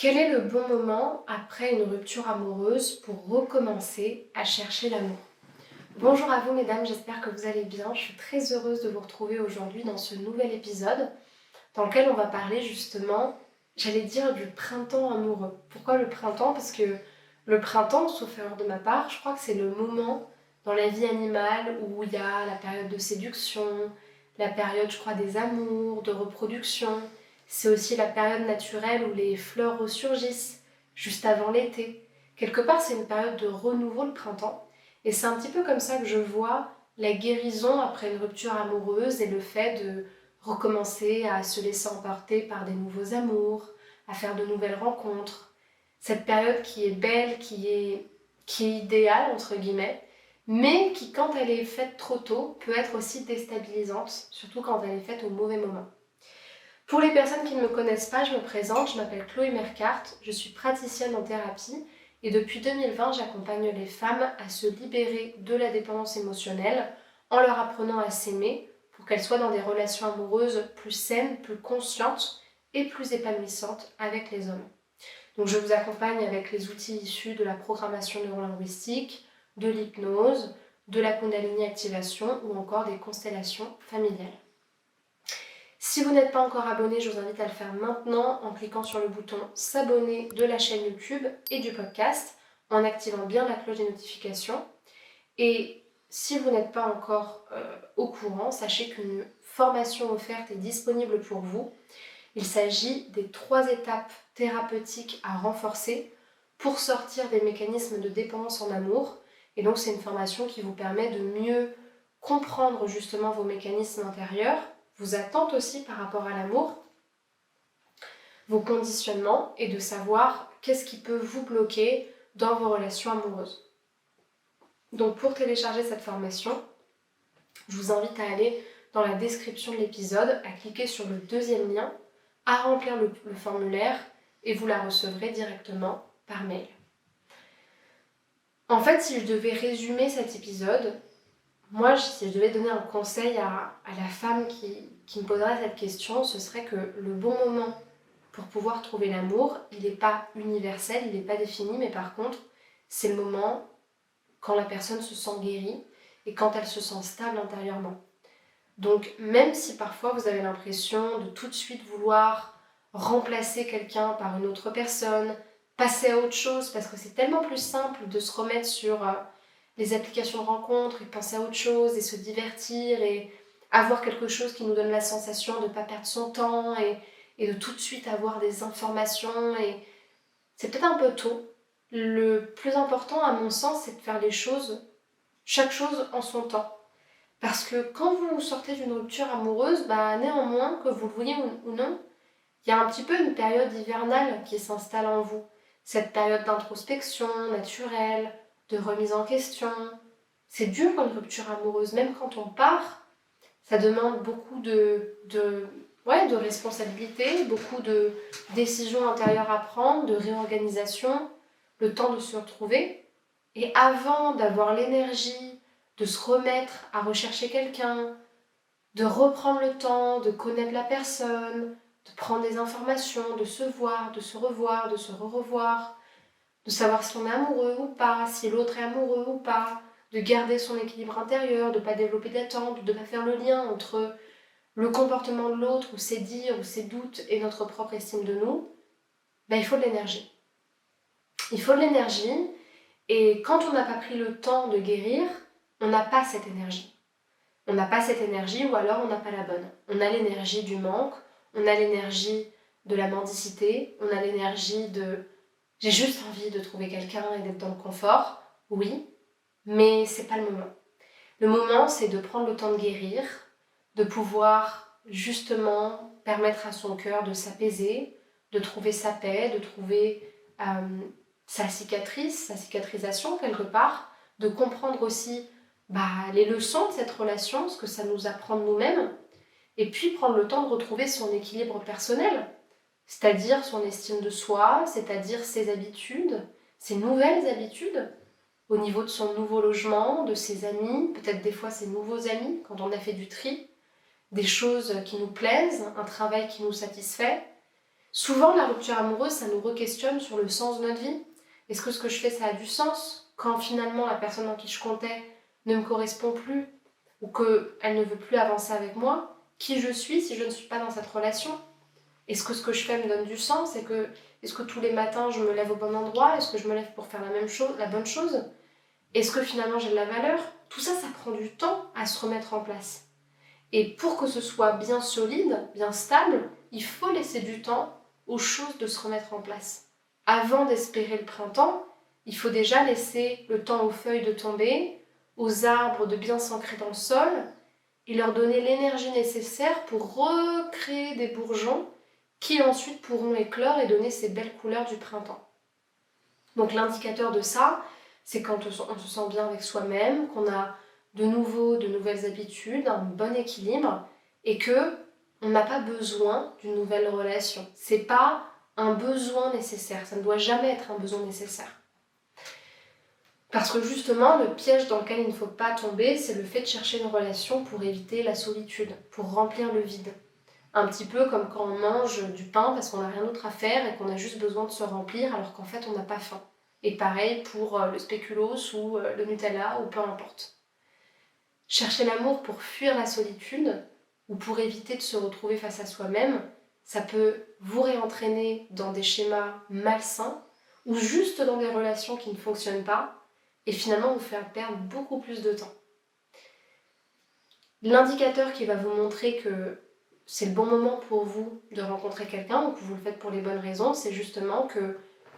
Quel est le bon moment après une rupture amoureuse pour recommencer à chercher l'amour? Bonjour à vous mesdames, j'espère que vous allez bien. Je suis très heureuse de vous retrouver aujourd'hui dans ce nouvel épisode dans lequel on va parler justement, j'allais dire, du printemps amoureux. Pourquoi le printemps? Parce que le printemps, sauf erreur de ma part, je crois que c'est le moment dans la vie animale où il y a la période de séduction, la période, je crois, des amours, de reproduction. C'est aussi la période naturelle où les fleurs ressurgissent, juste avant l'été. Quelque part, c'est une période de renouveau, le printemps. Et c'est un petit peu comme ça que je vois la guérison après une rupture amoureuse et le fait de recommencer à se laisser emporter par des nouveaux amours, à faire de nouvelles rencontres. Cette période qui est belle, qui est idéale, entre guillemets, mais qui, quand elle est faite trop tôt, peut être aussi déstabilisante, surtout quand elle est faite au mauvais moment. Pour les personnes qui ne me connaissent pas, je me présente, je m'appelle Chloé Mercart, je suis praticienne en thérapie et depuis 2020, j'accompagne les femmes à se libérer de la dépendance émotionnelle en leur apprenant à s'aimer pour qu'elles soient dans des relations amoureuses plus saines, plus conscientes et plus épanouissantes avec les hommes. Donc je vous accompagne avec les outils issus de la programmation neurolinguistique, de l'hypnose, de la Kundalini activation ou encore des constellations familiales. Si vous n'êtes pas encore abonné, je vous invite à le faire maintenant en cliquant sur le bouton s'abonner de la chaîne YouTube et du podcast en activant bien la cloche des notifications. Et si vous n'êtes pas encore au courant, sachez qu'une formation offerte est disponible pour vous. Il s'agit des 3 étapes thérapeutiques à renforcer pour sortir des mécanismes de dépendance en amour. Et donc c'est une formation qui vous permet de mieux comprendre justement vos mécanismes intérieurs, vos attentes aussi par rapport à l'amour, vos conditionnements et de savoir qu'est-ce qui peut vous bloquer dans vos relations amoureuses. Donc pour télécharger cette formation, je vous invite à aller dans la description de l'épisode, à cliquer sur le 2e lien, à remplir le formulaire et vous la recevrez directement par mail. En fait, si je devais résumer cet épisode, moi, si je devais donner un conseil à la femme qui me poserait cette question, ce serait que le bon moment pour pouvoir trouver l'amour, il n'est pas universel, il n'est pas défini, mais par contre, c'est le moment quand la personne se sent guérie et quand elle se sent stable intérieurement. Donc même si parfois vous avez l'impression de tout de suite vouloir remplacer quelqu'un par une autre personne, passer à autre chose, parce que c'est tellement plus simple de se remettre sur les applications de rencontres et penser à autre chose et se divertir et avoir quelque chose qui nous donne la sensation de ne pas perdre son temps et de tout de suite avoir des informations. Et c'est peut-être un peu tôt. Le plus important à mon sens, c'est de faire les choses, chaque chose en son temps. Parce que quand vous sortez d'une rupture amoureuse, néanmoins, que vous le vouliez ou non, il y a un petit peu une période hivernale qui s'installe en vous. Cette période d'introspection naturelle, de remise en question. C'est dur une rupture amoureuse, même quand on part, ça demande beaucoup de responsabilités, beaucoup de décisions intérieures à prendre, de réorganisation, le temps de se retrouver. Et avant d'avoir l'énergie de se remettre à rechercher quelqu'un, de reprendre le temps, de connaître la personne, de prendre des informations, de se voir, de se revoir, de se re-revoir, de savoir si on est amoureux ou pas, si l'autre est amoureux ou pas, de garder son équilibre intérieur, de ne pas développer d'attente, de ne pas faire le lien entre le comportement de l'autre, ou ses dires, ou ses doutes, et notre propre estime de nous, il faut de l'énergie. Il faut de l'énergie, et quand on n'a pas pris le temps de guérir, on n'a pas cette énergie. On n'a pas cette énergie ou alors on n'a pas la bonne. On a l'énergie du manque, on a l'énergie de la mendicité, on a l'énergie de « j'ai juste envie de trouver quelqu'un et d'être dans le confort ». Oui, mais c'est pas le moment. Le moment, c'est de prendre le temps de guérir, de pouvoir justement permettre à son cœur de s'apaiser, de trouver sa paix, de trouver sa cicatrice, sa cicatrisation quelque part, de comprendre aussi les leçons de cette relation, ce que ça nous apprend de nous-mêmes, et puis prendre le temps de retrouver son équilibre personnel, c'est-à-dire son estime de soi, c'est-à-dire ses habitudes, ses nouvelles habitudes, au niveau de son nouveau logement, de ses amis, peut-être des fois ses nouveaux amis, quand on a fait du tri, des choses qui nous plaisent, un travail qui nous satisfait. Souvent, la rupture amoureuse, ça nous re-questionne sur le sens de notre vie. Est-ce que ce que je fais, ça a du sens quand finalement la personne en qui je comptais ne me correspond plus ou qu'elle ne veut plus avancer avec moi? Qui je suis si je ne suis pas dans cette relation? Est-ce que ce que je fais me donne du sens? Est-ce que tous les matins je me lève au bon endroit? Est-ce que je me lève pour faire la même chose, la bonne chose? Est-ce que finalement j'ai de la valeur? Tout ça, ça prend du temps à se remettre en place. Et pour que ce soit bien solide, bien stable, il faut laisser du temps aux choses de se remettre en place. Avant d'espérer le printemps, il faut déjà laisser le temps aux feuilles de tomber, aux arbres de bien s'ancrer dans le sol et leur donner l'énergie nécessaire pour recréer des bourgeons qui ensuite pourront éclore et donner ces belles couleurs du printemps. Donc l'indicateur de ça, c'est quand on se sent bien avec soi-même, qu'on a de nouvelles habitudes, un bon équilibre et que on n'a pas besoin d'une nouvelle relation. C'est pas un besoin nécessaire, ça ne doit jamais être un besoin nécessaire. Parce que justement, le piège dans lequel il ne faut pas tomber, c'est le fait de chercher une relation pour éviter la solitude, pour remplir le vide. Un petit peu comme quand on mange du pain parce qu'on n'a rien d'autre à faire et qu'on a juste besoin de se remplir alors qu'en fait on n'a pas faim. Et pareil pour le spéculoos ou le Nutella ou peu importe. Chercher l'amour pour fuir la solitude ou pour éviter de se retrouver face à soi-même, ça peut vous réentraîner dans des schémas malsains ou juste dans des relations qui ne fonctionnent pas et finalement vous faire perdre beaucoup plus de temps. L'indicateur qui va vous montrer que c'est le bon moment pour vous de rencontrer quelqu'un ou que vous le faites pour les bonnes raisons, c'est justement que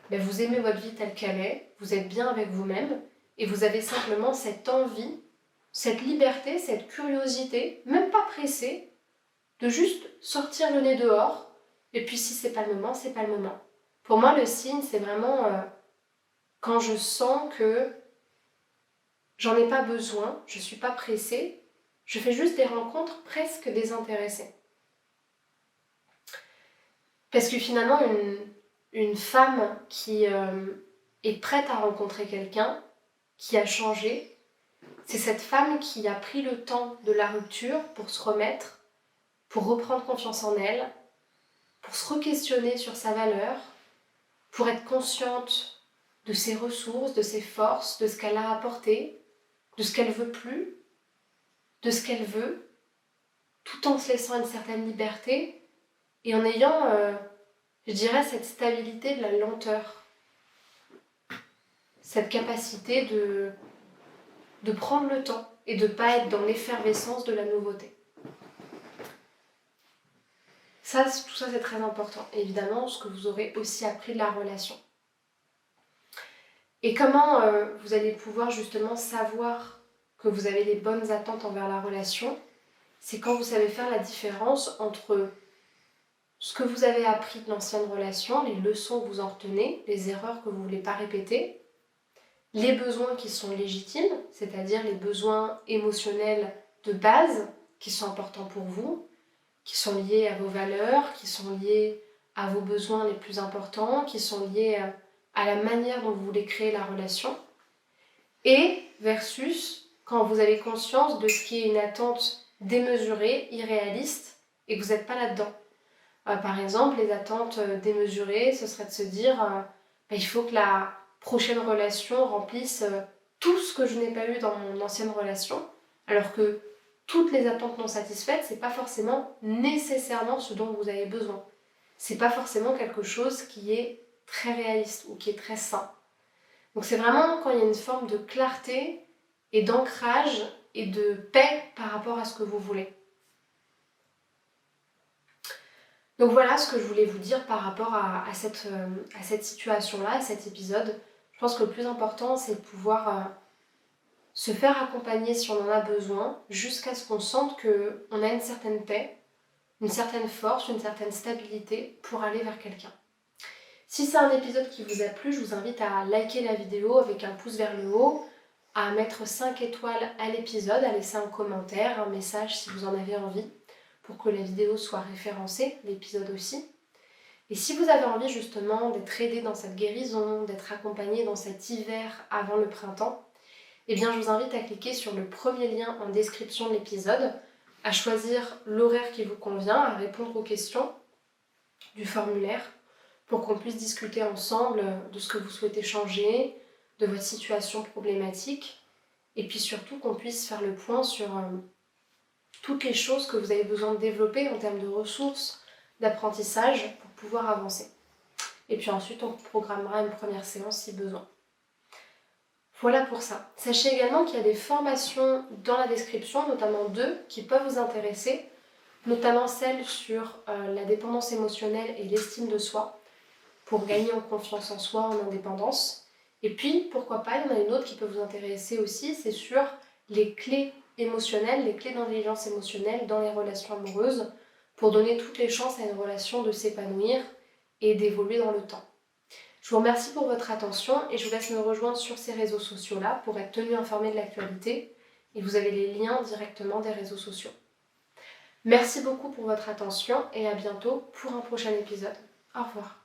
vous aimez votre vie telle qu'elle est, vous êtes bien avec vous-même et vous avez simplement cette envie, cette liberté, cette curiosité, même pas pressée, de juste sortir le nez dehors et puis si c'est pas le moment, c'est pas le moment. Pour moi, le signe, c'est vraiment quand je sens que j'en ai pas besoin, je suis pas pressée, je fais juste des rencontres presque désintéressées. Parce que finalement, une femme qui est prête à rencontrer quelqu'un, qui a changé, c'est cette femme qui a pris le temps de la rupture pour se remettre, pour reprendre confiance en elle, pour se re-questionner sur sa valeur, pour être consciente de ses ressources, de ses forces, de ce qu'elle a apporté, de ce qu'elle veut plus, de ce qu'elle veut, tout en se laissant une certaine liberté et en ayant, je dirais, cette stabilité de la lenteur, cette capacité de prendre le temps et de ne pas être dans l'effervescence de la nouveauté. Ça, tout ça, c'est très important. Évidemment, ce que vous aurez aussi appris de la relation. Et comment vous allez pouvoir justement savoir que vous avez les bonnes attentes envers la relation, c'est quand vous savez faire la différence entre ce que vous avez appris de l'ancienne relation, les leçons que vous en retenez, les erreurs que vous ne voulez pas répéter, les besoins qui sont légitimes, c'est-à-dire les besoins émotionnels de base qui sont importants pour vous, qui sont liés à vos valeurs, qui sont liés à vos besoins les plus importants, qui sont liés à la manière dont vous voulez créer la relation, et versus quand vous avez conscience de ce qui est une attente démesurée, irréaliste, et que vous n'êtes pas là-dedans. Par exemple, les attentes démesurées, ce serait de se dire il faut que la prochaine relation remplisse tout ce que je n'ai pas eu dans mon ancienne relation, alors que toutes les attentes non satisfaites, c'est pas forcément nécessairement ce dont vous avez besoin. C'est pas forcément quelque chose qui est très réaliste ou qui est très sain. Donc c'est vraiment quand il y a une forme de clarté et d'ancrage et de paix par rapport à ce que vous voulez. Donc voilà ce que je voulais vous dire par rapport à cette situation-là, à cet épisode. Je pense que le plus important, c'est de pouvoir se faire accompagner si on en a besoin, jusqu'à ce qu'on sente qu'on a une certaine paix, une certaine force, une certaine stabilité pour aller vers quelqu'un. Si c'est un épisode qui vous a plu, je vous invite à liker la vidéo avec un pouce vers le haut, à mettre 5 étoiles à l'épisode, à laisser un commentaire, un message si vous en avez envie, pour que la vidéo soit référencée, l'épisode aussi. Et si vous avez envie justement d'être aidé dans cette guérison, d'être accompagné dans cet hiver avant le printemps, eh bien je vous invite à cliquer sur le premier lien en description de l'épisode, à choisir l'horaire qui vous convient, à répondre aux questions. du formulaire pour qu'on puisse discuter ensemble de ce que vous souhaitez changer, de votre situation problématique et puis surtout qu'on puisse faire le point sur toutes les choses que vous avez besoin de développer en termes de ressources, d'apprentissage pour pouvoir avancer. Et puis ensuite, on programmera une première séance si besoin. Voilà pour ça. Sachez également qu'il y a des formations dans la description, notamment 2, qui peuvent vous intéresser, notamment celle sur la dépendance émotionnelle et l'estime de soi, pour gagner en confiance en soi, en indépendance. Et puis, pourquoi pas, il y en a une autre qui peut vous intéresser aussi, c'est sur les clés émotionnelles, les clés d'intelligence émotionnelle dans les relations amoureuses, pour donner toutes les chances à une relation de s'épanouir et d'évoluer dans le temps. Je vous remercie pour votre attention et je vous laisse me rejoindre sur ces réseaux sociaux-là pour être tenu informé de l'actualité et vous avez les liens directement des réseaux sociaux. Merci beaucoup pour votre attention et à bientôt pour un prochain épisode. Au revoir.